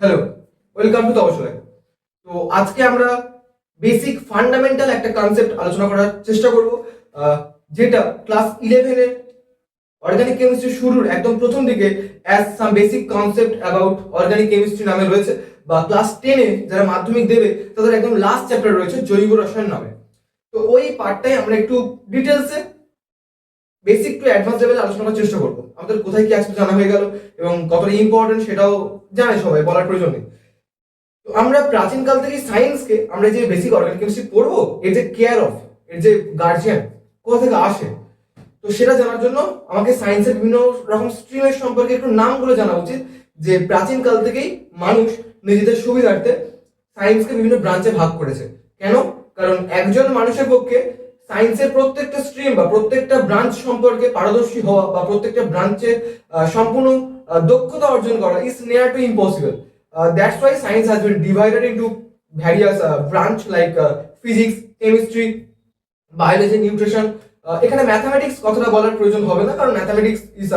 Hello, welcome to তপশিলায়। তো আজকে আমরা বেসিক ফান্ডামেন্টাল একটা কনসেপ্ট আলোচনা করার চেষ্টা করব, যেটা ক্লাস 11-এর অর্গানিক কেমিস্ট্রি শুরুর একদম প্রথম দিকে as some basic concept about organic chemistry নামে রয়েছে, বা ক্লাস 10-এ যারা মাধ্যমিক দেবে তাদের একদম লাস্ট চ্যাপ্টার রয়েছে জৈব রসায়ন নামে। তো ওই পার্টটাই আমরা একটু ডিটেলসে বেসিক টু অ্যাডভান্স লেভেলে আলোচনা করার চেষ্টা করবো। আমাদের কোথায় কি আসবে জানা হয়ে গেল এবং কতটা ইম্পর্টেন্ট সেটাও জানে সবাই, বলার প্রয়োজন নেই। তো আমরা প্রাচীনকাল থেকে সায়েন্সকে আমরা যে বেসিক অর্গানিক কেমিস্ট্রি পড়বো, এর যে কেয়ার অফ, এর যে গার্জিয়ান কোথা থেকে আসে, তো সেটা জানার জন্য আমাকে সায়েন্সের বিভিন্ন রকম স্ট্রিমের সম্পর্কে একটু নামগুলো জানা উচিত। যে প্রাচীনকাল থেকেই মানুষ নিজেদের সুবিধার্থে সায়েন্সকে বিভিন্ন ব্রাঞ্চে ভাগ করেছে। কেন? কারণ একজন মানুষের পক্ষে সায়েন্সের প্রত্যেকটা স্ট্রিম বা প্রত্যেকটা ব্রাঞ্চ সম্পর্কে পারদর্শী হওয়া বা প্রত্যেকটা ব্রাঞ্চে সম্পূর্ণ দক্ষতা অর্জন করা is near to impossible. That's why science has been divided into various branch like physics, chemistry, biology, nutrition. এখানে ম্যাথামেটিক্স কথাটা বলার প্রয়োজন হবে না, কারণ mathematics is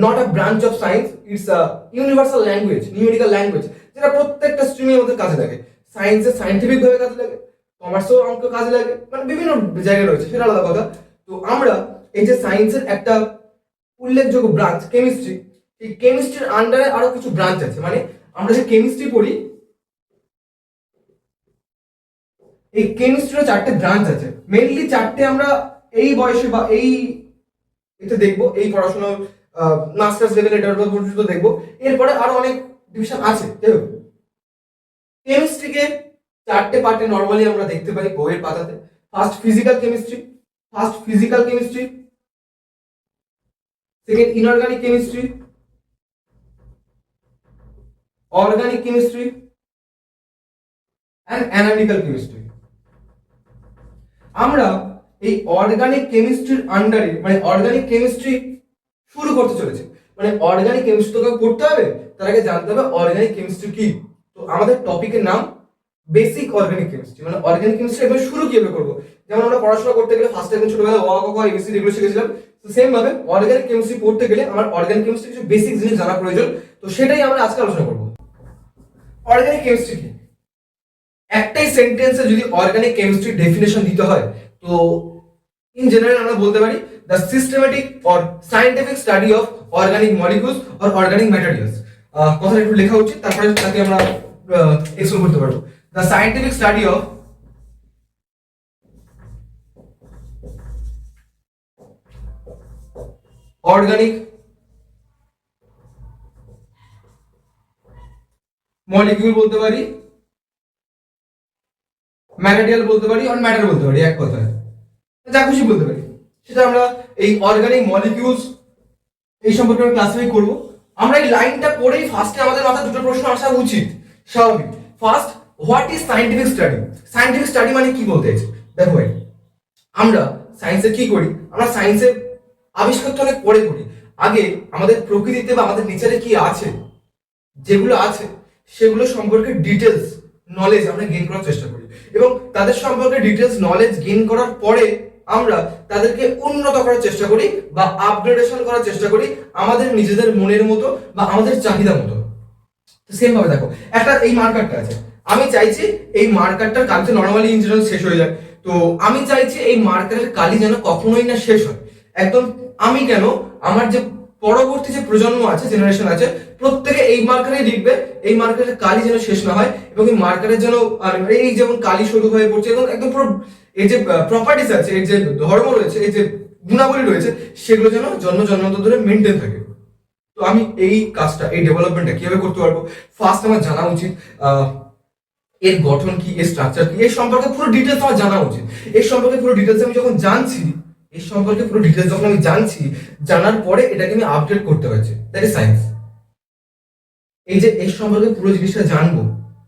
not a branch of science, it's a universal language, numerical language, যেটা প্রত্যেকটা স্ট্রিমের মধ্যে কাজে লাগে। সায়েন্সে সায়েন্টিফিক ভাবে কাজে লাগে, কমার্সেও অঙ্ক কাজে লাগে, মানে বিভিন্ন জায়গায় রয়েছে, সেটা আলাদা কথা। তো আমরা এই যে সায়েন্সের একটা উল্লেখযোগ্য ব্রাঞ্চ কেমিস্ট্রি, এই কেমিস্ট্রির আন্ডারে আরো কিছু ব্রাঞ্চ আছে। মানে আমরা যে কেমিস্ট্রি পড়ি, এই কেমিস্ট্রির চারটে ব্রাঞ্চ আছে, মেইনলি চারটে। আমরা এই বয়সে বা এই এতে দেখবো, এই পড়াশোনার মাস্টার্স লেভেল এটার পর্যন্ত দেখবো। এরপরে আরো অনেক ডিভিশন আছে। কেমিস্ট্রিকে চারটে পার্টে নরমালি আমরা দেখতে পাই বইয়ের পাতাতে। First physical chemistry, second inorganic chemistry, organic chemistry and analytical chemistry. আমরা এই অর্গানিক কেমিস্ট্রির আন্ডারে, মানে অর্গানিক কেমিস্ট্রি শুরু করতে চলেছি। মানে অর্গানিক কেমিস্ট্রি তোকে পড়তে হবে, তার আগে জানতে হবে অর্গানিক কেমিস্ট্রি কি। তো আমাদের টপিকের নাম বেসিক অর্গানিক কেমিস্ট্রি। মানে অর্গানিক কেমিস্ট্রি একবার শুরু কিভাবে করবো, যেমন আমরা পড়াশোনা করতে গেলে ফার্স্ট একদম ছোটবেলায় অ ক খ এবিসিডি এগুলো শিখেছিলাম, তো সেম ভাবে অর্গানিক কেমিস্ট্রি পড়তে গেলে আমার অর্গানিক কেমিস্ট্রি কিছু বেসিক জিনিস জানা প্রয়োজন। তো সেটাই আমরা আজকে আলোচনা করবো। অর্গানিক কেমিস্ট্রি কি? একটাই সেন্টেন্সে যদি অর্গানিক কেমিস্ট্রি ডেফিনেশন দিতে হয়, তো ইন জেনারেল আমরা বলতে পারি the systematic or scientific study of organic molecules or organic materials. কথাটা একটু লেখা উচিত, তারপরে তাকে আমরা এক্সপ্লেন করতে পারবো। The scientific study of organic molecule বলতে পারি, ম্যাটেরিয়াল বলতে পারি, আর ম্যাটার বলতে পারি, এক কথায় যা খুশি বলতে পারি। সেটা আমরা এই অর্গানিক মলিকিউলস এই সম্পর্কে আমরা ক্লাসিফাই করবো। আমরা এই লাইনটা পড়েই ফার্স্টে আমাদের মাথায় দুটো প্রশ্ন আসা উচিত, স্বাভাবিক। First, what is scientific study? Scientific study মানে কি বলতে চাইছে? দেখো ভাই, আমরা সায়েন্সে কি করি, আমরা সায়েন্সের আবিষ্কার তো অনেক পরে করি। আগে আমাদের প্রকৃতিতে বা আমাদের নেচারে কি আছে, যেগুলো আছে সেগুলো সম্পর্কে ডিটেলস নলেজ আমরা গেইন করার চেষ্টা করি, এবং তাদের সম্পর্কে ডিটেলস নলেজ গেইন করার পরে আমরা তাদেরকে উন্নত করার চেষ্টা করি বা আপগ্রেডেশন করার চেষ্টা করি আমাদের নিজেদের মনের মতো বা আমাদের চাহিদা মতো। সেম ভাবে দেখো, একটা এই মার্কারটা আছে, আমি চাইছি এই মার্কারটার কাজ নর্মালি ইন জেনারেল শেষ হয়ে যায়। তো আমি চাইছি এই মার্কারের কালি যেন কখনোই না শেষ হয় একদম। আমি কেন, আমার যে পরবর্তী যে প্রজন্ম আছে, জেনারেশন আছে, প্রত্যেকে এই মার্কারেই লিখবে, এই মার্কারের কালি যেন শেষ না হয়, এবং এই মার্কারের যেন এই যেমন কালি শুরু হয়ে পড়ছে এবং একদম পুরো এই যে প্রপার্টিস আছে, এই যে ধর্ম রয়েছে, এই যে গুণাবলী রয়েছে, সেগুলো যেন জন্ম জন্মান্তর ধরে মেনটেন থাকে। তো আমি এই কাজটা, এই ডেভেলপমেন্টটা কিভাবে করতে পারবো? ফার্স্ট আমার জানা উচিত এর গঠন কি, এর স্ট্রাকচার কি, এর সম্পর্কে পুরো ডিটেলস আমার জানা উচিত। এর সম্পর্কে পুরো ডিটেলস আমি যখন জানছি, এর সম্পর্কে পুরো ডিটেলস যখন আমি জানছি, জানার পরে এটাকে আমি আপডেট করতে পারছি, দ্যাট ইজ সায়েন্স। এই যে এর সম্পর্কে পুরো জিনিসটা জানবো,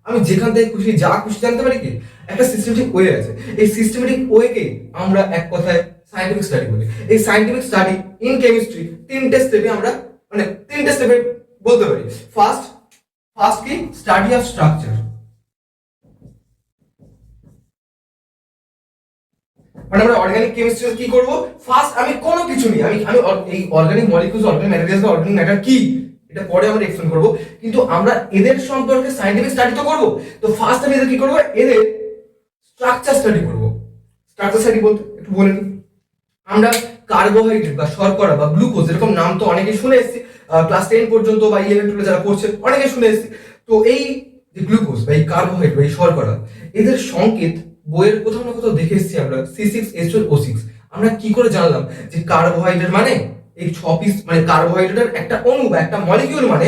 আমি যেখান থেকে খুশি যা খুশি জানতে পারি কি, একটা সিস্টেমেটিক ওয়ে আছে। এই সিস্টেমেটিক ওয়েকে আমরা এক কথায় সায়েন্টিফিক স্টাডি বলি। এই সায়েন্টিফিক স্টাডি ইন কেমিস্ট্রি তিনটে স্টেপে আমরা, মানে তিনটে স্টেপে বলতে পারি। ফার্স্ট ফার্স্ট কি, স্টাডি অফ স্ট্রাকচার। মানে আমরা অর্গানিক কেমিস্ট্রি কি করব, ফার্স্ট আমি কোনো কিছু নিই, আমি এই organic molecules, organic materials, organic matter কি এটা পরে আমরা এক্সপ্লেন করবো, কিন্তু আমরা এদের সম্পর্কে সাইন্টিফিক স্টাডি তো করবো। তো ফার্স্ট আমি এদের কি করবো, এদের স্ট্রাকচার স্টাডি করবো। স্ট্রাকচার স্টাডি বলতে একটু বলে নিই, আমরা কার্বোহাইড্রেট বা শর্করা বা গ্লুকোজ এরকম নাম তো অনেকে শুনে এসেছি, ক্লাস 10 পর্যন্ত বা 11 যারা পড়ছে অনেকে শুনে এসেছি। তো এই যে গ্লুকোজ বা এই কার্বোহাইড্রেট বা এই শর্করা, এদের সংকেত বইয়ের কোথাও না কোথাও দেখে এসেছি আমরা, C6H12O6। আমরা কি করে জানলাম যে কার্বোহাইড্রেট মানে এই 6 পিস, মানে কার্বোহাইড্রেটের একটা অণু বা একটা মলিকিউল মানে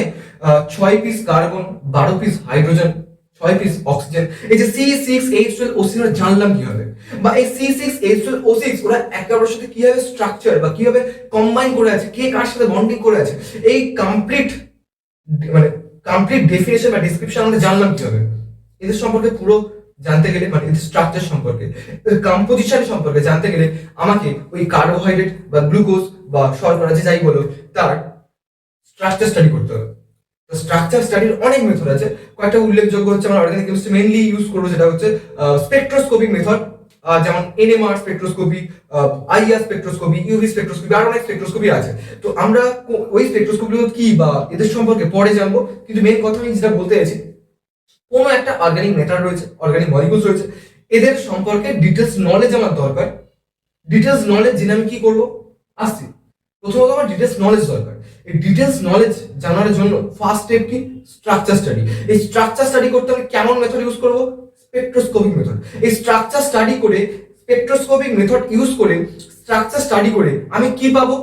6 piece carbon, 12 piece hydrogen, 6 piece oxygen. এই যে C6H12O6 আমরা জানলাম কিভাবে, বা এই C6H12O6 ওরা একে অপরের সাথে কিভাবে স্ট্রাকচার বা কিভাবে কম্বাইন করে আছে, কে কার সাথে বন্ডিং করে আছে, এই কমপ্লিট মানে কমপ্লিট ডেফিনেশন বা ডেসক্রিপশন আমরা জানলাম কিভাবে। এদের সম্পর্কে পুরো জানতে গেলে, মানে এদের স্ট্রাকচার সম্পর্কে, এদের কম্পোজিশন সম্পর্কে জানতে গেলে আমাকে ওই কার্বোহাইড্রেট বা গ্লুকোজ বা শর্করা যে যাই বলো তার স্ট্রাকচার স্টাডি করতে হবে। তো স্ট্রাকচার স্টাডির অনেক মেথড আছে, কয়েকটা উল্লেখযোগ্য হচ্ছে আমরা অর্গানিক কেমিস্ট্রি মেইনলি ইউজ করবো, যেটা হচ্ছে স্পেকট্রোস্কোপিক মেথড, যেমন NMR spectroscopy, IR spectroscopy, UV spectroscopy, আর অনেক স্পেকট্রোস্কোপি আছে। তো আমরা ওই স্পেকট্রোস্কোপি কি বা এদের সম্পর্কে পরে জানবো, কিন্তু মেইন কথা আমি যেটা বলতে চাইছি, কোনো একটা অর্গানিক ম্যাটার রয়েছে, অর্গানিক মলিকিউলস রয়েছে, এদের সম্পর্কে ডিটেলস নলেজ আমার দরকার। ডিটেলস নলেজ জেনে আমি কি করবো, আসছি। প্রথমত আমার ডিটেলস নলেজ দরকার। এই ডিটেলস নলেজ জানার জন্য ফার্স্ট স্টেপ কি, স্ট্রাকচার স্টাডি। এই স্ট্রাকচার স্টাডি করতে আমি কেমন মেথড ইউজ করবো, স্পেকট্রোস্কোপিক মেথড। এই স্ট্রাকচার স্টাডি করে, স্পেকট্রোস্কোপিক মেথড ইউজ করে স্ট্রাকচার স্টাডি করে আমি কি পাবো,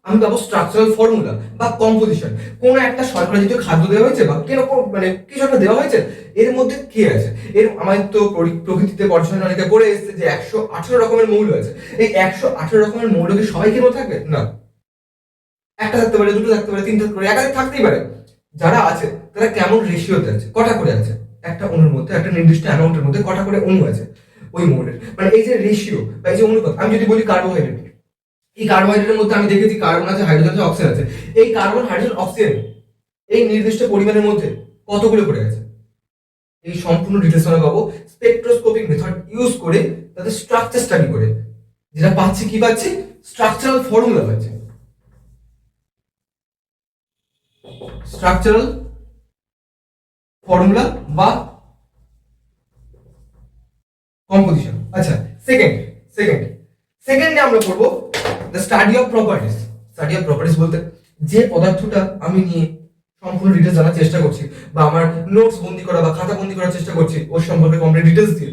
আমি পাবো স্ট্রাকচারাল ফর্মুলা বা কম্পোজিশন। কোনো একটা শর্করা জাতীয় খাদ্য দেওয়া হয়েছে বা কিরকম মানে কিছু একটা দেওয়া হয়েছে, এর মধ্যে কি আছে। এর আমাদের তো প্রকৃতিতে পর্যটন অনেকে পড়ে এসেছে যে 118 রকমের মৌল আছে। এই 118 রকমের মৌল কি সবাই কেন থাকবে না, একটা থাকতে পারে, দুটো থাকতে পারে, তিনটা থাকতে পারে, একাধিক থাকতেই পারে। যারা আছে তারা কেমন রেশিওতে আছে, কটা করে আছে, একটা অণুর মধ্যে একটা নির্দিষ্ট অ্যামাউন্টের মধ্যে কটা করে অণু আছে ওই মৌলের, মানে এই যে রেশিও বা এই যে অনুপাত। আমি যদি বলি কার্বোহাইড্রেট, এই কার্বোহাইড্রেটের মধ্যে আমি দেখেছি কার্বন আছে, হাইড্রোজেন আছে, অক্সিজেন আছে। এই কার্বন, হাইড্রোজেন, অক্সিজেন এই নির্দিষ্ট পরিমাণের মধ্যে কতগুলো করে আছে, এই সম্পূর্ণ ডিটেলস আমরা পাবো স্পেকট্রোস্কোপিক মেথড ইউজ করে, তাদের স্ট্রাকচার স্টাডি করে। যেটা পাচ্ছি কি পাচ্ছি, স্ট্রাকচারাল ফর্মুলা পাচ্ছি, স্ট্রাকচারাল ফর্মুলা বা কম্পোজিশন। আচ্ছা, সেকেন্ডে আমরা পড়বো the study of properties. Study of properties বলতে যে পদার্থটা আমি নিয়ে সম্পূর্ণ ডিটেলস জানার চেষ্টা করছি, বা আমার নোটস বন্দি করা বা খাতা বন্দি করার চেষ্টা করছি ওর সম্পর্কে কমপ্লিট ডিটেলস দিয়ে,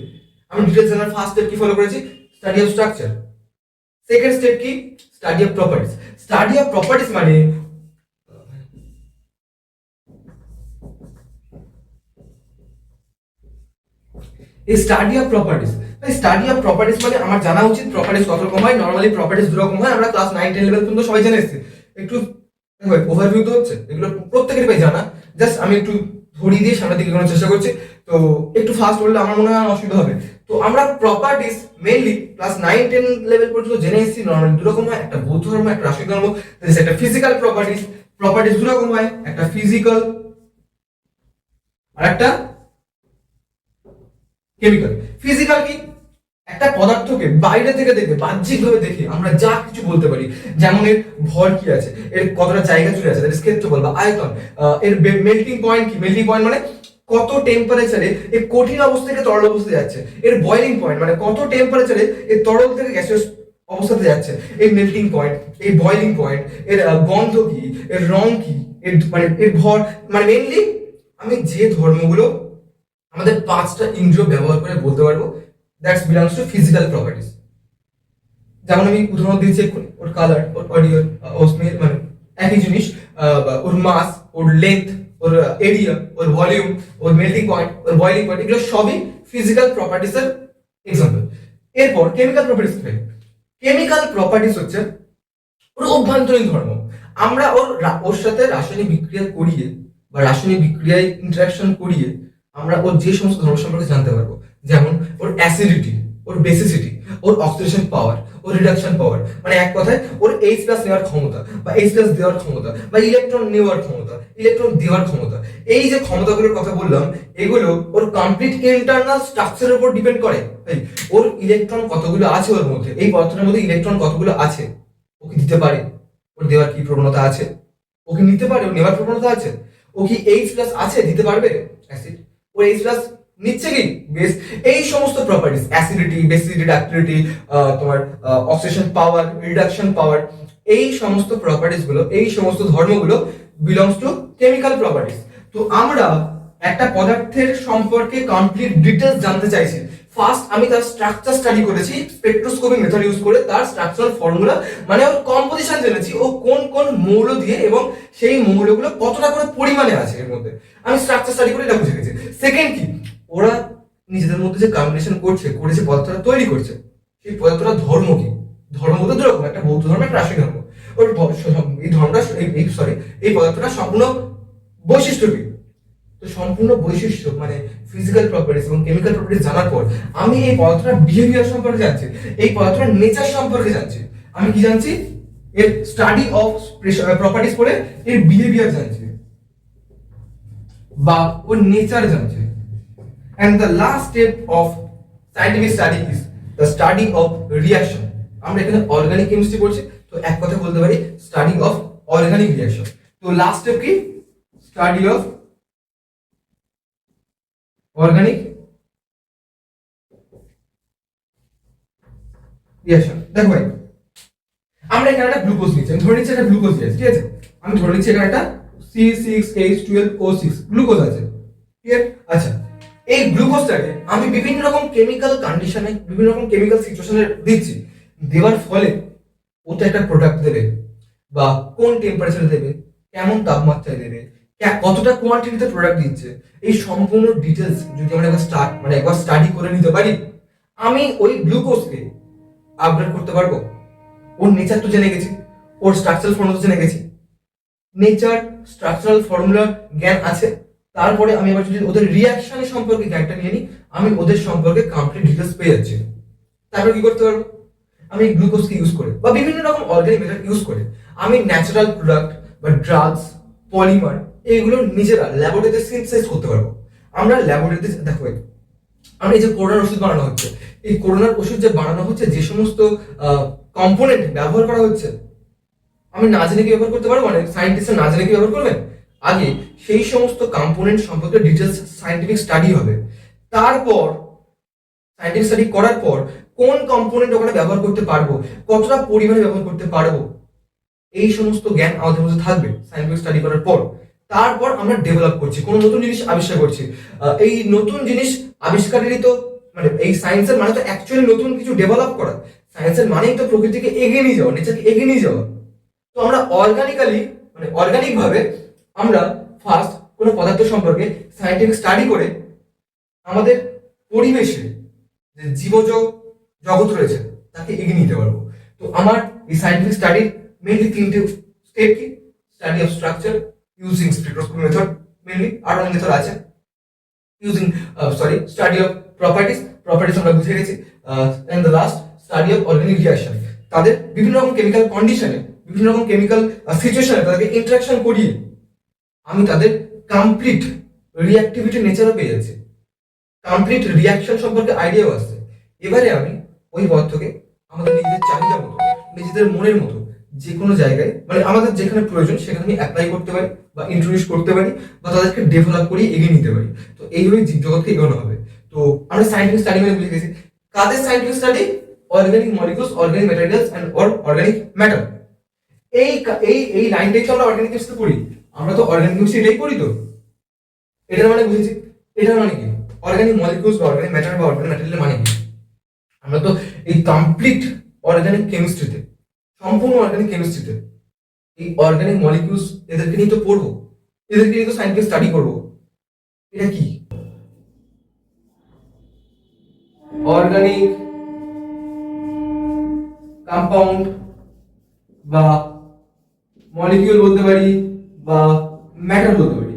আমি ডিটেলস জানার ফার্স্ট স্টেপ কি ফলো করেছি, study of structure. Second step কি, study of properties. Study of properties মানে এই study of properties, study of properties মানে আমার জানা উচিত প্রপার্টিস কত রকম হয়। নরমালি প্রপার্টিস দু রকম হয়, আমরা ক্লাস 9-10 লেভেল পর্যন্ত সবাই জেনে এসেছি। একটু ওভারভিউ তো হচ্ছে, এগুলো প্রত্যেকেরই ভাই জানা, জাস্ট আমি একটু ধরিয়ে দিয়ে সামনের দিকে করার চেষ্টা করছি। তো একটু ফাস্ট বললে আমার মনে হয় অসুবিধা হবে। তো আমরা প্রপার্টিস মেইনলি ক্লাস 9-10 লেভেল পর্যন্ত জেনে এসেছি। নরমালি দু রকম হয়, একটা ভৌত ধর্ম, একটা রাসায়নিক ধর্ম। একটা ফিজিক্যাল প্রপার্টিস, প্রপার্টিস দু রকম হয়, একটা ফিজিক্যাল আর একটা কেমিক্যাল। ফিজিক্যাল কি, একটা পদার্থকে বাইরে থেকে দেখে, বাহ্যিকভাবে দেখে আমরা যা কিছু বলতে পারি, যেমন এর ভর কি আছে, এর কতটা জায়গা জুড়ে আছে, এর ক্ষেত্রফল বা আয়তন, এর মেল্টিং পয়েন্ট কি, মেল্টিং পয়েন্ট মানে কত টেম্পারেচারে এই কঠিন অবস্থা থেকে তরল অবস্থায় যাচ্ছে, এর বয়লিং পয়েন্ট মানে কত টেম্পারেচারে এই তরল থেকে গ্যাসিয়াস অবস্থাতে যাচ্ছে, এই মেল্টিং পয়েন্ট, এই বয়লিং পয়েন্ট, এর গন্ধ কি, এর রং কি, এর মানে এর ভর, মানে মেইনলি আমি যে ধর্মগুলো আমাদের 5টা ইন্দ্রিয় ব্যবহার করে বলতে পারবো, that's belongs to physical properties. যেমন আমি উদাহরণ দিয়েছি এক্ষুনি, ওর কালার, ওর অডিও, ওর স্মেল, মানে একই জিনিস, ওর মাস, ওর লেন্থ, ওর এরিয়া, ওর ভলিউম, ওর মেল্টিং পয়েন্ট, ওর বয়লিং পয়েন্ট, এগুলো সবই ফিজিক্যাল প্রপার্টিসের এক্সাম্পল। এরপর কেমিক্যাল প্রপার্টিস কি? কেমিক্যাল প্রপার্টিস হচ্ছে ওর অভ্যন্তরীণ ধর্ম। আমরা ওর সাথে রাসায়নিক বিক্রিয়া করিয়ে বা রাসায়নিক বিক্রিয়ায় ইন্টারাকশন করিয়ে আমরা ওর যে সমস্ত ধর্ম সম্পর্কে জানতে পারবো, যেমন ওর অ্যাসিডিটি, ওর বেসিসিটি, ওর অক্সিডেশন পাওয়ার, ওর রিডাকশন পাওয়ার, মানে এক কথায় ওর H+ নেওয়ার ক্ষমতা বা H+ দেওয়ার ক্ষমতা বা ইলেকট্রন নেওয়ার ক্ষমতা, ইলেকট্রন দেওয়ার ক্ষমতা। এই যে ক্ষমতাগুলোর কথা বললাম, এগুলো ওর কমপ্লিট ইন্টারনাল স্ট্রাকচারের উপর ডিপেন্ড করে। ওর ইলেকট্রন কতগুলো আছে ওর মধ্যে, এই পদার্থটার মধ্যে ইলেকট্রন কতগুলো আছে, ওকে দিতে পারে, ওর দেওয়ার কি প্রবণতা আছে, ও কি নিতে পারে? ও নেওয়ার প্রবণতা আছে? ও কি H+ আছে, দিতে পারবে অ্যাসিড? ও H+ নিচ্ছে কি? বেস। এই সমস্ত প্রপার্টিজ, অ্যাসিডিটি, বেসিডিটি, ডাক্টিলিটি, তোমার অক্সিডেশন পাওয়ার, রিডাকশন পাওয়ার, এই সমস্ত প্রপার্টিজ গুলো, এই সমস্ত ধর্মগুলো বিলংস টু কেমিক্যাল প্রপার্টিজ। তো আমরা একটা পদার্থের সম্পর্কে কমপ্লিট ডিটেলস জানতে চাইছি, ফার্স্ট আমি তার স্ট্রাকচার স্টাডি করেছি স্পেকট্রোস্কোপি মেথড ইউজ করে, তার স্ট্রাকচারাল ফর্মুলা মানে ওর কম্পোজিশন জেনেছি, ও কোন কোন মৌল দিয়ে এবং সেই মৌলগুলো কতটা করে পরিমাণে আছে এর মধ্যে, আমি স্ট্রাকচার স্টাডি করে এটা বুঝে গেছি। সেকেন্ড কি, ওরা নিজেদের মধ্যে যে কম্বিনেশন করে যে পদার্থটা তৈরি করছে, সেই পদার্থটা ধর্ম কি? ধর্ম বলতে দুরকম, একটা বৌদ্ধ ধর্ম, একটা রাশিক ধর্ম। ওর এই ধর্মটা, এই পদার্থটা সম্পূর্ণ বৈশিষ্ট্য কি? তো সম্পূর্ণ বৈশিষ্ট্য মানে ফিজিক্যাল প্রপার্টিজ এবং কেমিক্যাল প্রপার্টিজ জানার পর আমি এই পদার্থটার বিহেভিয়ার সম্পর্কে জানছি, এই পদার্থটার নেচার সম্পর্কে জানছি। আমি কি জানছি? এর স্টাডি অফ প্রপার্টিজ করে এর বিহেভিয়ার জানছি বা ওর নেচার জানছি। And the last step of scientific study is the study of reaction. আমরা এখানে অর্গানিক কেমিস্ট্রি পড়ছি, তো এক কথা বলতে পারি স্টাডি অফ অর্গানিক রিঅ্যাকশন। তো লাস্ট স্টেপ কি? Study of organic reaction. দেখো ভাই, আমরা এখানে একটা গ্লুকোজ নিচ্ছি, আমি ধরে নিচ্ছি একটা গ্লুকোজ আছে, ঠিক আছে? আমি ধরে নিচ্ছি এখানে একটা C6H12O6 গ্লুকোজ আছে, ঠিক আছে? আচ্ছা, এই গ্লুকোজটাকে আমি বিভিন্ন রকম কেমিক্যাল কন্ডিশনে, বিভিন্ন রকম কেমিক্যাল সিচুয়েশনে দিচ্ছি, দেওয়ার ফলে ও তো একটা প্রোডাক্ট দেবে, বা কোন টেম্পারেচারে দেবে, কেমন তাপমাত্রায় দেবে, কতটা কোয়ান্টিটিতে প্রোডাক্ট দিচ্ছে, এই সম্পূর্ণ ডিটেলস যদি আমরা একবার স্টাডি করে নিতে পারি, আমি ওই গ্লুকোজকে আপগ্রেড করতে পারবো। ওর নেচার তো জেনে গেছি, ওর স্ট্রাকচারাল ফর্মুলা জেনে গেছি, নেচার স্ট্রাকচারাল ফর্মুলার জ্ঞান আছে। তারপরে আমি আবার যদি ওদের রিঅ্যাকশনের সম্পর্কে জ্ঞানটা নিয়ে নিই, আমি ওদের সম্পর্কে কমপ্লিট ডিটেলস পেয়ে যাচ্ছি। তারপর কি করতে পারবো? আমি গ্লুকোজকে ইউজ করে বা বিভিন্ন রকম অর্গানিক মেথড ইউজ করে আমি ন্যাচারাল প্রোডাক্ট বা ড্রাগস, পলিমার, এইগুলো নিজেরা ল্যাবরেটরিতে সিনথেসাইজ করতে পারবো। আমরা ল্যাবরেটরিতে দেখো, আমরা এই যে করোনার ওষুধ বানানো হচ্ছে, এই করোনার ওষুধ যে বানানো হচ্ছে, যে সমস্ত কম্পোনেন্ট ব্যবহার করা হচ্ছে, আমি না জেনে কি ব্যবহার করতে পারবো? মানে সায়েন্টিস্টরা না জেনে কি ব্যবহার করবেন? আগে সেই সমস্ত কম্পোনেন্ট সম্পর্কে ডিটেলস সায়েন্টিফিক স্টাডি হবে, তারপর সায়েন্টিফিক স্টাডি করার পর কোন কম্পোনেন্ট ওখানে ব্যবহার করতে পারবো, কতটা পরিমাণে ব্যবহার করতে পারবো, এই সমস্ত জ্ঞান আমাদের মধ্যে থাকবে সায়েন্টিফিক স্টাডি করার পর। তারপর আমরা ডেভেলপ করছি, কোনো নতুন জিনিস আবিষ্কার করছি। এই নতুন জিনিস আবিষ্কারেরই তো মানে এই সায়েন্সের মানে তো অ্যাকচুয়ালি নতুন কিছু ডেভেলপ করা। সায়েন্সের মানেই তো প্রকৃতিকে এগিয়ে নিয়ে যাওয়া, নেচারকে এগিয়ে নিয়ে যাওয়া। তো আমরা অর্গানিক্যালি মানে অর্গানিক ভাবে আমরা ফার্স্ট কোনো পদার্থ সম্পর্কে সায়েন্টিফিক স্টাডি করে আমাদের পরিবেশে যে জীবজ জগৎ রয়েছে তাকে এগিয়ে নিতে পারবো। তো আমার এই সায়েন্টিফিক স্টাডির মেইনলি তিনটে স্টেপ কি? Study of structure using spectroscopy method, mainly আরো অনেক মেথড আছে, ইউজিং স্টাডি অফ প্রপার্টিজ আমরা বুঝে গেছি, and the last study of organic reaction. তাদের বিভিন্ন রকম কেমিক্যাল কন্ডিশনে, বিভিন্ন রকম কেমিক্যাল সিচুয়েশনে তাদেরকে ইন্টারাকশন করিয়ে আমি তাদের কমপ্লিট রিঅ্যাক্টিভিটি নেচারও পেয়ে যাচ্ছি, কমপ্লিট রিঅ্যাকশন সম্পর্কে আইডিয়াও আসছে। এবারে আমি ওই পদার্থকে আমাদের নিজেদের চাহিদা মতো, নিজেদের মনের মতো যে কোনো জায়গায় মানে আমাদের যেখানে প্রয়োজন সেখানে আমি অ্যাপ্লাই করতে পারি বা ইন্ট্রোডিউস করতে পারি বা তাদেরকে ডেভেলপ করে এগিয়ে নিতে পারি। তো এইভাবে জীবজগৎকে এগোনো হবে। তো আমরা সায়েন্টিফিক স্টাডি মানে বুঝে গেছি কাদের scientific study? Organic molecules, organic materials and organic matter. এই এই এই লাইনটাই তো আমরা অর্গানিক কেমিস্ট্রি পড়ি, আমরা তো অর্গানিক কেমিস্ট্রি এটাই পড়ি। তো এটার মানে বুঝেছি, এটার মানে কি? অর্গানিক মলিকিউলস বা অর্গানিক ম্যাটার বা অর্গানিক ম্যাটেরিয়াল মানে কি? আমরা তো এই কমপ্লিট অর্গানিক কেমিস্ট্রিতে, সম্পূর্ণ অর্গানিক কেমিস্ট্রিতে এই অর্গানিক মলিকিউলস এদেরকে নিয়ে তো পড়বো, এদেরকে নিয়ে তো সায়েন্টিফিক স্টাডি করবো। এটা কি? অর্গানিক কম্পাউন্ড বা মলিকিউল বলতে পারি বা ম্যাটার বলতে পারি।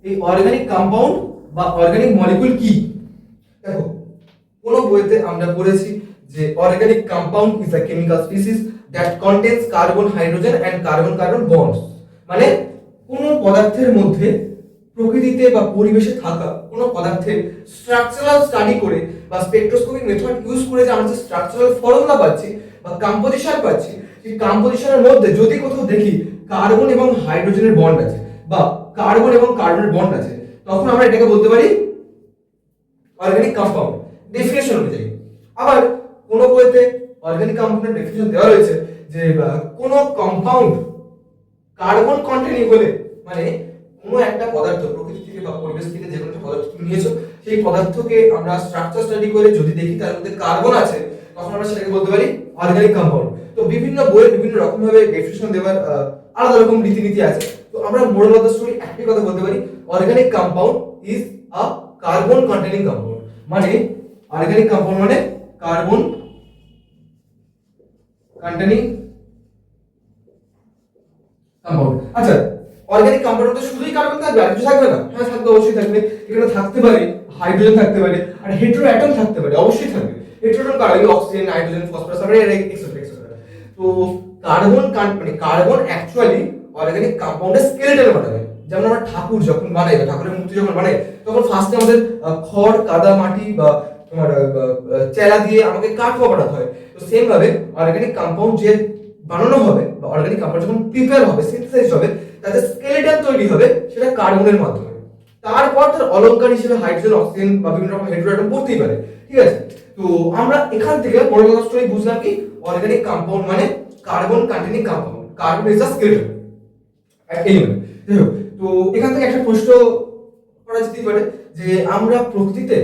এই অর্গানিক কম্পাউন্ড বা অর্গানিক মলিকিউল কি? দেখো, কোন বইতে আমরা পড়েছি যে organic compound is a chemical species that contains carbon, hydrogen and carbon carbon bonds. মানে কোন পদার্থের মধ্যে প্রকৃতিতে বা পরিবেশে থাকা কোন পদার্থের স্ট্রাকচারাল স্টাডি করে বা স্পেকট্রোস্কোপিক মেথড ইউজ করে যে আমরা যে স্ট্রাকচারাল ফর্মুলা পাচ্ছি বা কম্পোজিশন পাচ্ছি, এই কম্পোজিশনের মধ্যে যদি কোথাও দেখি কার্বন এবং হাইড্রোজেনের বন্ড আছে বা কার্বন এবং কার্বনের বন্ড আছে, তখন আমরা এটাকে বলতে পারি অর্গানিক কম্পাউন্ড ডেফিনেশন অনুযায়ী। আবার কোন বইতে অর্গানিক কম্পাউন্ডের ডেফিনেশন দেওয়া রয়েছে যে কোন কম্পাউন্ড কার্বন কন্টেনিং হলে, মানে কোনো একটা পদার্থ প্রকৃতি থেকে বা পরিবেশ থেকে যে কোনো একটা পদার্থ তুমি নিয়েছো, সেই পদার্থকে আমরা স্ট্রাকচার স্টাডি করে যদি দেখি তার মধ্যে কার্বন আছে, তখন আমরা সেটাকে বলতে পারি অর্গানিক কম্পাউন্ড। তো বিভিন্ন বইয়ে বিভিন্ন রকম ভাবে ডেফিনেশন দেওয়ার আলাদা রকম রীতিনীতি আছে। তো আমরা মোরাল অফ দ্য স্টোরি একই কথা বলতে পারি, organic compound is a carbon containing compound. মানে অর্গানিক কম্পাউন্ড মানে কার্বন কন্টেনিং কম্পাউন্ড। আচ্ছা, অর্গানিক কম্পাউন্ডে শুধুই কার্বন থাকবে আর কিছু থাকবে না? হ্যাঁ থাকবে, অবশ্যই থাকবে। এখানে থাকতে পারে হাইড্রোজেন থাকতে পারে আর হেটেরো অ্যাটম থাকতে পারে, অবশ্যই থাকবে। Hetero atom carbon, oxygen, nitrogen, phosphorus আর এক্সেট্রা এক্সেট্রা। তো কার্বন মানে কার্বন অ্যাকচুয়ালি অর্গানিক কম্পাউন্ডের স্কেলেটন বানাবে। যেমন আমরা ঠাকুর যখন বানাই বা ঠাকুরের মূর্তি যখন বানাই, তখন ফার্স্টে আমাদের খড়, কাদা, মাটি বা তোমার চেলা দিয়ে আমাকে কাঠ বানাতে হয়। তো সেম ভাবে অর্গানিক কম্পাউন্ড যে বানানো হবে বা অর্গানিক কম্পাউন্ড যখন প্রিপেয়ার হবে, সিনথেসাইজ হবে, তাদের স্কেলেটন তৈরি হবে সেটা কার্বনের মাধ্যমে। তারপর তার অলংকার হিসেবে হাইড্রোজেন, অক্সিজেন বা বিভিন্ন রকম হেটেরো অ্যাটম পড়তেই পারে, ঠিক আছে? তো আমরা এখান থেকে মোরাল অফ দ্য স্টোরি বুঝলাম কি, অর্গানিক কম্পাউন্ড মানে carbon containing compound, carbon is the skeleton element. তো এখান থেকে একটা প্রশ্ন করা যেতে পারে যে আমরা প্রকৃতিতে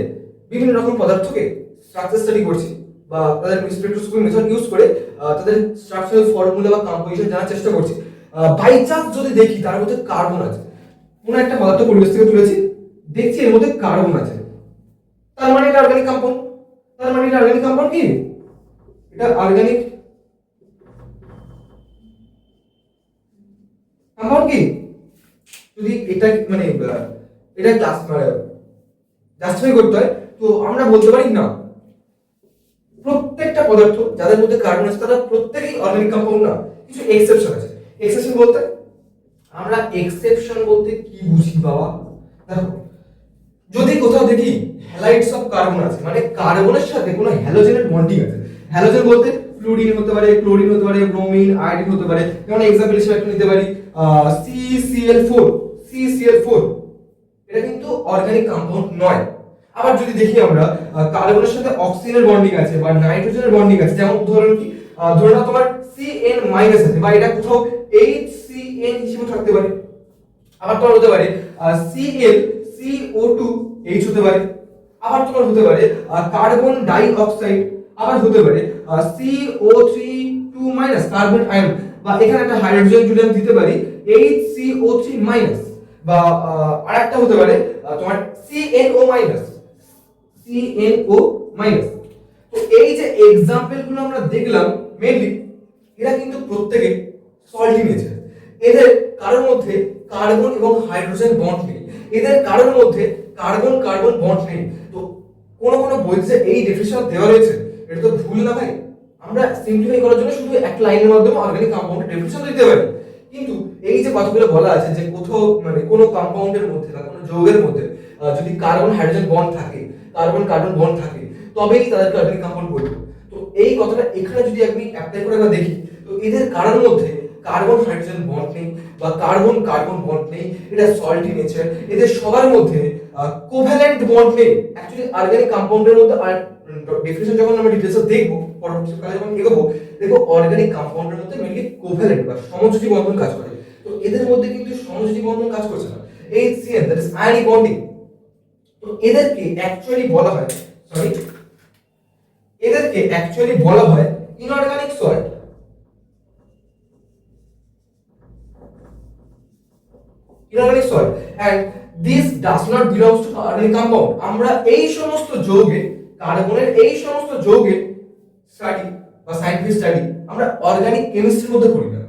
বিভিন্ন রকম পদার্থকে স্ট্রাকচার স্টাডি করছি বা তাদের স্পেকট্রোস্কোপি মেথড ইউজ করে তাদের স্ট্রাকচারাল ফর্মুলা বা কম্পোজিশন জানার চেষ্টা করছি। বাই চান্স যদি দেখি তার মধ্যে কার্বন আছে, কোন একটা পদার্থ পরিবেশ থেকে তুলেছি, দেখছি এর মধ্যে কার্বন আছে, তার মানে এটা অর্গানিক কম্পাউন্ড। তার মানে এটা অর্গানিক কম্পাউন্ড কি? এটা অর্গানিক কম্পাউন্ড কি? যদি এটা মানে এটা ক্লাস মানে জাস্টিফাই করতে হয়, তো আমরা বলতে পারি না, প্রত্যেকটা পদার্থ যাদের মধ্যে কার্বন আছে তারা প্রত্যেকেই অর্গানিক কম্পাউন্ড না, কিছু এক্সেপশন আছে। এক্সেপশন বলতে আমরা এক্সেপশন বলতে কি বুঝি বাবা? দেখো, যদি কোথাও দেখি হ্যালাইডস অফ কার্বন আছে, মানে কার্বনের সাথে কোনো হ্যালোজেনের বন্ডিং আছে। হ্যালোজেন বলতে ফ্লুরিন হতে পারে, ক্লোরিন হতে পারে, ব্রোমিন, আয়োডিন হতে পারে। যেমন এক্সাম্পল হিসেবে একটা নিতে পারি CCl4। CCl4 এটা কিন্তু অর্গানিক কম্পাউন্ড নয়। আবার যদি দেখি আমরা কার্বনের সাথে অক্সিজেনের বন্ডিং আছে বা নাইট্রোজেনের বন্ডিং আছে, যেমন উদাহরণ কি, ধরে নাও তোমার CN- আছে বা এটা কোথাও HCN হিসেবে থাকতে পারে। আবার তোমার হতে পারে ClCO2H হতে পারে। আবার তোমার হতে পারে কার্বন ডাই অক্সাইড। আবার হতে পারে CO3 2- কার্বন আয়ন, বা এখানে একটা হাইড্রোজেন যদি আমি দিতে পারি HCO3- বা আরেকটা হতে পারে তোমার CNO-। তো এই যে এক্সাম্পল গুলো আমরা দেখলাম মেইনলি এরা কিন্তু প্রত্যেকে সল্টি নেচার। এদের কারোর মধ্যে কার্বন এবং হাইড্রোজেন বন্ড নেই, এদের কারোর মধ্যে কার্বন কার্বন বন্ড নেই। তো কোন কোন বইতে এই ডেফিনেশন দেওয়া রয়েছে, এটা তো ভুল না ভাই? আমরা সিম্পলিফাই করার জন্য শুধু এক লাইনের মাধ্যমে অর্গানিক কম্পাউন্ডের ডেফিনেশন দিতে পারি, কিন্তু এই যে কথাগুলো বলা আছে যে কোথাও মানে কোনো কম্পাউন্ডের মধ্যে বা কোনো যৌগের মধ্যে যদি কার্বন হাইড্রোজেন বন্ড থাকে, কার্বন কার্বন বন্ড থাকে, তবেই তাদেরকে অর্গানিক কম্পাউন্ড বলবো। তো এই কথাটা এখানে যদি আমি অ্যাপ্লাই করে আমরা দেখি, তো এদের কারোর মধ্যে কার্বন হাইড্রোজেন বন্ড নেই বা কার্বন কার্বন বন্ড নেই, এটা সল্টি নেচার। এদের সবার মধ্যে কোভ্যালেন্ট বন্ড নেই। অ্যাকচুয়ালি অর্গানিক কম্পাউন্ডের মধ্যে আর ডেফিনিশন যখন আমরা ডিটেইলসে দেখব, পরবর্তীকালে যখন এগোবো, দেখো অর্গানিক কম্পাউন্ডের মধ্যে মেইনলি কোভ্যালেন্ট বা সমযোজী বন্ধন কাজ করে। তো এদের মধ্যে কিন্তু সমযোজী বন্ধন কাজ করছে না, HCN that is ionic bonding. তো এদেরকে অ্যাকচুয়ালি বলা হয় inorganic salt. Inorganic salt and this does not belongs to organic compound. আমরা এই সমস্ত যৌগে, কার্বনের এই সমস্ত যৌগে স্টাডি বা সায়েন্টিফিক স্টাডি আমরা অর্গানিক কেমিস্ট্রির মধ্যে করি না,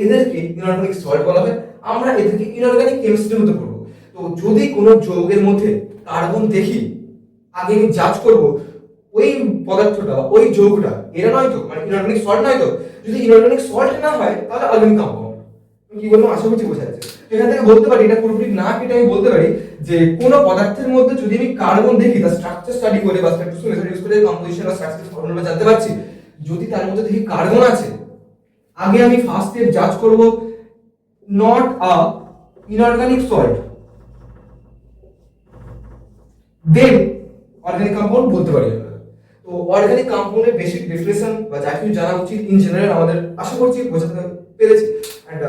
এদেরকে ইনঅর্গানিক সল্ট বলা হয়। আমরা এদেরকে ইনঅর্গানিক কেমিস্ট্রির মধ্যে পড়ব। তো যদি কোনো যৌগের মধ্যে কার্বন দেখি, আগে আমি জাজ করব ওই পদার্থটা ওই যৌগটা এরা নয় তো, মানে ইনঅর্গানিক সল্ট নয় তো। যদি ইনঅর্গানিক সল্ট না হয় তাহলে অর্গানিক কম্পাউন্ড। কি বলবো, আশা করছি বোঝা যাচ্ছে। এখান থেকে বলতে পারি, এটা পুরোপুরি না কেটে আমি বলতে পারি যে কোন পদার্থের মধ্যে যদি আমি কার্বন দেখি, তার স্ট্রাকচার স্টাডি করে বা স্পেকট্রোস্কোপি মেথড ইউজ করে কম্পোজিশন বা স্ট্রাকচার ফর্মুলা জানতে পারছি। যদি তার মধ্যে দেখি কার্বন আছে, আগে আমি ফার্স্ট স্টেপ জাজ করব not a inorganic salt, then organic compound বলতে পারি আমরা। তো অর্গানিক কম্পাউন্ডের বেসিক ডেফিনেশন বা যা কিছু জানা উচিত ইন জেনারেল আমাদের, আশা করছি বোঝাতে পেরেছি। এন্ড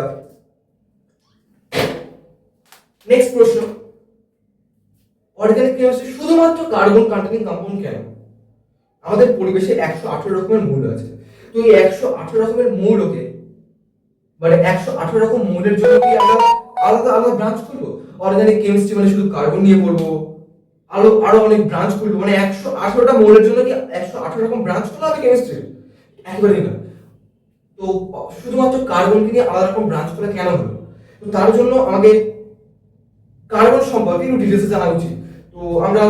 নেক্সট প্রশ্ন, অর্গানিক কেমিস্ট্রি শুধুমাত্র কার্বন কন্টেনিং কম্পাউন্ড কেন? আমাদের পরিবেশে 118 রকমের মৌল আছে, তো এই 118 রকমের মৌলকে মানে 118 রকম মৌলের জন্য কি আমরা আলাদা আলাদা ব্রাঞ্চ করবো? অর্গানিক কেমিস্ট্রি মানে শুধু কার্বন নিয়ে পড়বো, আরো অনেক ব্রাঞ্চ করবো, মানে 118টা মৌলের জন্য কি 118 রকম ব্রাঞ্চ করলে হবে কেমিস্ট্রি? একেবারেই না। তো শুধুমাত্র কার্বনকে নিয়ে আলাদা রকম ব্রাঞ্চ করে কেন হলো? তো তার জন্য আমাকে কার্বন সম্পর্কে একটু ডিটেলসে জানা উচিত। তো আমরা